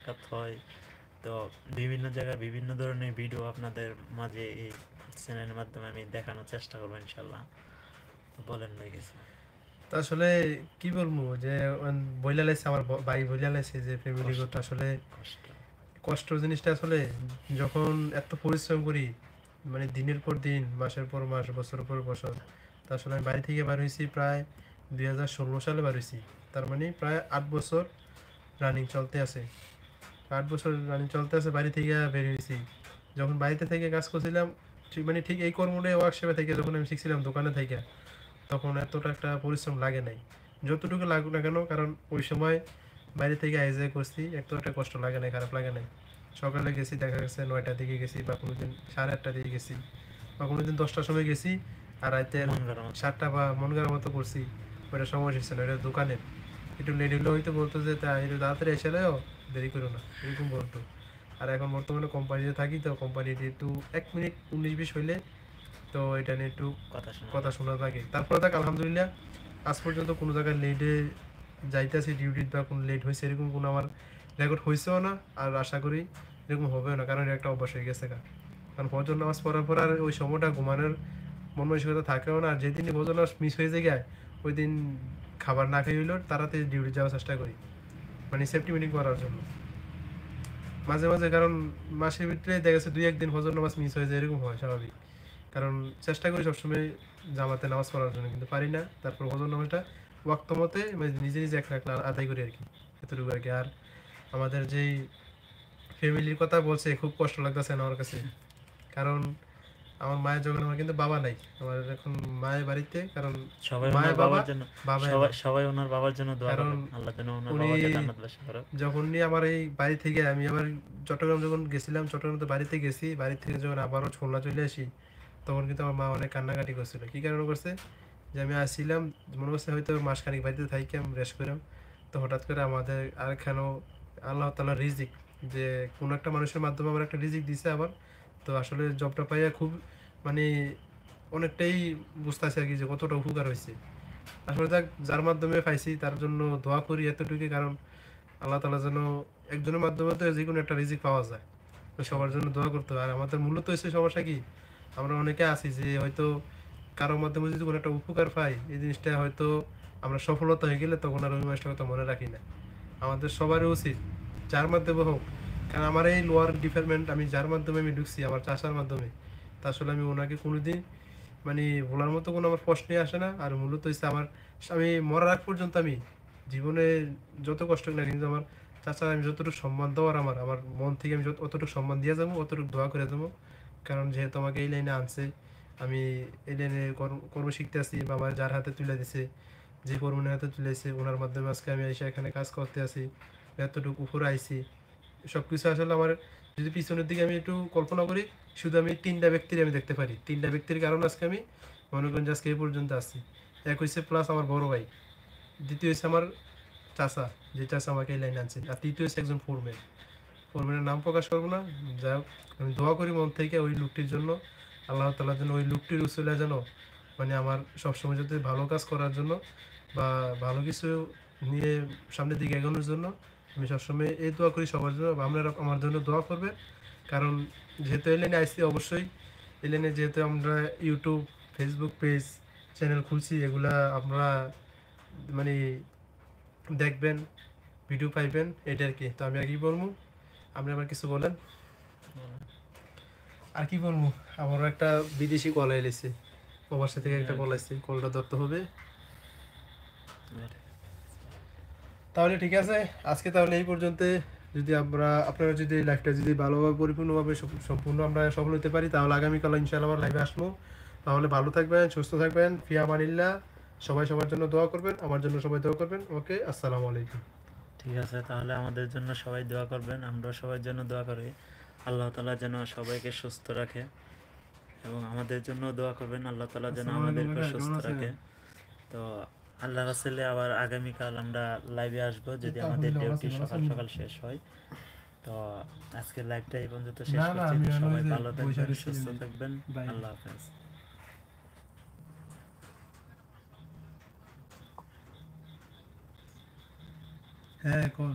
সাক্ষাৎ হয়। তো বিভিন্ন জায়গায় বিভিন্ন ধরনের ভিডিও আপনাদের মাঝে এই চ্যানেলের মাধ্যমে আমি দেখানোর চেষ্টা করবো ইনশাল্লাহ। বলেন ভাই কিছু। আসলে কি বলবো যে বইলা লাইছে আমার ভাই বইলা লাইছে যে কষ্ট ফ্যামিলিগত আসলে কষ্ট কষ্ট জিনিসটা আসলে যখন এত পরিশ্রম করি মানে দিনের পর দিন মাসের পর মাস বছরের পর বছর, তা আসলে আমি বাড়ি থেকে বার হয়েছি প্রায় 2016 সালে বার হয়েছি। তার মানে প্রায় 8 বছর রানিং চলতে আছে। 8 বছর রানিং চলতে আছে বাড়ি থেকে বের হয়েছি। যখন বাড়িতে থেকে কাজ করছিলাম ঠিক মানে ঠিক এই কর্মটাই ওয়ার্কশপে থেকে যখন আমি শিখছিলাম দোকানে থেকে, তখন এতটা একটা পরিশ্রম লাগে নাই। যতটুকু লাগুক না কেন, কারণ ওই সময় বাইরে থেকে আইজাই করছি, এত একটা কষ্ট লাগে নাই, খারাপ লাগে নাই। সকালে গেছি, দেখা গেছে 9টার দিকে গেছি, বা কোনোদিন 8:30টার দিকে গেছি, বা কোনোদিন 10টার সময় গেছি, আর রাতের মন গড়া মতো। 7টা বা মন করার মতো করছি। ওইটা সমস্যা ছিল না, ওইটা দোকানের। একটু লেট হলেও হয়তো বলতো যে তা একটু তাড়াতাড়ি এসে যাও, দেরি করো না, এরকম বলতো। আর এখন বর্তমানে কোম্পানিতে থাকি, তো কোম্পানিতে একটু 1 মিনিট 19-20 হইলে তো এটা নিয়ে একটু কথা শোনা কথা যায়। শোনা থাকে। তারপরে থাক আলহামদুলিল্লাহ, আজ পর্যন্ত কোনো জায়গায় লেটে যাইতেছি ডিউটি বা কোনো লেট হয়েছে এরকম কোনো আমার রেকর্ড হয়েছেও না, আর আশা করি এরকম হবেও না, কারণ এটা একটা অভ্যাস হয়ে গেছে। কারণ ফজর নামাজ পড়ার পর আর ওই সময়টা ঘুমানোর মন মানসিকতা থাকেও না। আর যেদিনই ফজর নামাজ মিস হয়ে যায় ওই দিন খাবার না খেয়ে হইলেও তাড়াতাড়ি ডিউটি যাওয়ার চেষ্টা করি, মানে সেফটি মিটিং করার জন্য। মাঝে মাঝে কারণ মাসের ভিতরে দেখা গেছে 2-1 দিন ফজর নামাজ মিস হয়ে যায়, এরকম হয় স্বাভাবিক। কারণ চেষ্টা করি সবসময় জামাতে নামাজ পড়ার জন্য, কিন্তু পারি না। তারপর ফজর নামাজটা ওয়াক্ত মতে মানে নিজে নিজে এক রাখলে আদায় করি আর কি, এতটুকু আর কি। আর আমাদের যেই ফ্যামিলির কথা বলছে, খুব কষ্ট লাগতেছে না আমার কাছে। কারণ আমার মায়ের যখন, আমার কিন্তু বাবা নাই, আমার এখন মায়ের বাড়িতে। কারণ সবাই ওনার মায়ের বাবা, বাবার জন্য, বাবাই সবাই আমার। সবাই ওনার বাবার জন্য দোয়া কারণ করবেন, আল্লাহ যেন ওনার উনি বাবাকে জান্নাতবাসী করো। যখনই আমার এই বাড়ি থেকে আমি আবার চট্টগ্রাম যখন গেছিলাম, চট্টগ্রাম তো বাড়িতে গেছি, বাড়ি থেকে যখন আবারও খুলনা চলে আসি, তখন কিন্তু আমার মা অনেক কান্নাকাটি করছিল। কী কারণে করছে, যে আমি আসছিলাম, মনে করছে হয়তো মাসখানিক বাড়িতে থাইকাম রেস্ট করাম, তো হঠাৎ করে আমাদের আরেকখানেও আল্লাহ তাআলা রিজিক, যে কোনো একটা মানুষের মাধ্যমে আমার একটা রিজিক দিছে আবার। তো আসলে জবটা পাইয়া খুব মানে অনেকটাই বুঝতেছি আর কি যে কতটা উপকার হয়েছে। আসলে যাক, যার মাধ্যমে পাইছি তার জন্য দোয়া করি এতটুকুই। কারণ আল্লাহ তাআলা যেন একজনের মাধ্যমে তো যেকোনো একটা রিজিক পাওয়া যায়, তো সবার জন্য দোয়া করতে হয়। আর আমাদের মূলত হচ্ছে সমস্যা কি, আমরা অনেকে আছি যে হয়তো কারোর মাধ্যমে যদি কোনো একটা উপকার পাই, এই জিনিসটা হয়তো আমরা সফলতা হয়ে গেলে তখন আর ওই মাসটা কথা মনে রাখি না। আমাদের সবারই উচিত যার মাধ্যমে হোক, কারণ আমার এই লোয়ার ডিপার্টমেন্ট আমি যার মাধ্যমে আমি ঢুকছি, আমার চাষার মাধ্যমে, তা আসলে আমি ওনাকে কোনোদিন মানে বলার মতো কোনো আমার প্রশ্নই আসে না। আর মূলত হচ্ছে আমার, আমি মরার আগ পর্যন্ত আমি জীবনে যত কষ্ট না, কিন্তু আমার চাচা আমি যতটুকু সম্মান দেওয়ার, আমার আমার মন থেকে আমি অতটুকু সম্মান দিয়ে যাবো, অতটুকু দোয়া করে যাবো। কারণ যেহেতু আমাকে এই লাইনে আনছে, আমি এই লাইনে কর্ম শিখতে আসি, বাবা যার হাতে তুলে দিছে, যে কর্মীর হাতে তুলেছে, ওনার মাধ্যমে আজকে আমি এসে এখানে কাজ করতে আসি, এতটুকু উপরে আইছি। সব কিছু আসলে আমার, যদি পিছনের দিকে আমি একটু কল্পনা করি, শুধু আমি 3টা ব্যক্তির আমি দেখতে পারি। 3টা ব্যক্তির কারণ আজকে আমি মনে করেন যে আজকে এই পর্যন্ত আসছি। এক হচ্ছে প্লাস আমার বড় ভাই, দ্বিতীয় হচ্ছে আমার চাচা, যে চাচা আমাকে এই লাইনে আনছে, আর তৃতীয় হচ্ছে একজন ফোরম্যান। ফোরম্যানের নাম প্রকাশ করবো না। যাই হোক, আমি দোয়া করি মন থেকে ওই লোকটির জন্য, আল্লাহ তাআলা যেন ওই লোকটির উসিলা যেন মানে আমার সবসময় যাতে ভালো কাজ করার জন্য বা ভালো কিছু নিয়ে সামনের দিকে এগোনোর জন্য, আমি সবসময় এই দোয়া করি সবার জন্য। বা আপনারা আমার জন্য দোয়া করবেন। কারণ যেহেতু এই লাইনে আসছি, অবশ্যই এই লাইনে যেহেতু আমরা ইউটিউব, ফেসবুক পেজ, চ্যানেল খুলছি, এগুলা আমরা মানে দেখবেন, ভিডিও পাইবেন, এটা আর কি। তো আমি আর কি বলবো, আপনি আবার কিছু বলেন। আর কি বলবো, আমারও একটা বিদেশি কল এসেছে, প্রবাসী থেকে একটা কল আসছে, কলটা ধরতে হবে। তাহলে ঠিক আছে, আজকে তাহলে এই পর্যন্ত। যদি আপনারা যদি লাইফটা যদি ভালোভাবে পরিপূর্ণভাবে সম্পূর্ণ আমরা সফল হতে পারি, তাহলে আগামীকাল ইনশাআল্লাহ আবার লাইভে আসবো। তাহলে ভালো থাকবেন, সুস্থ থাকবেন, ফি আমানিল্লাহ। সবাই সবার জন্য দোয়া করবেন, আমার জন্য সবাই দোয়া করবেন। ওকে, আসসালামু আলাইকুম। ঠিক আছে, তাহলে আমাদের জন্য সবাই দোয়া করবেন, আমরাও সবার জন্য দোয়া করি। আল্লাহ তাআলা যেন সবাইকে সুস্থ রাখে, এবং আমাদের জন্য দোয়া করবেন, আল্লাহ তাআলা যেন আসসালামু আলাইকুম আমাদেরকে কাকা, কেমন সুস্থ আছেন? রাখে। তো আল্লাহ রাসেলে আবার আগামীকাল আমরা লাইভে আসবো, এই যদি তো আমাদের আলহামদুলিল্লাহ, ভালো আছি, ডিউটি ভালো সকাল আছেন? সকাল শেষ হয়। তো আজকের লাইভটা এই পর্যন্ত শেষ না না, করছি। আমি তো হলো ওই সবাই যে ভালো বইসা থাকবেন, রয়েছি সুস্থ থাকবেন। বাইরে। আল্লাহ হাফেজ। হ্যাঁ, কোন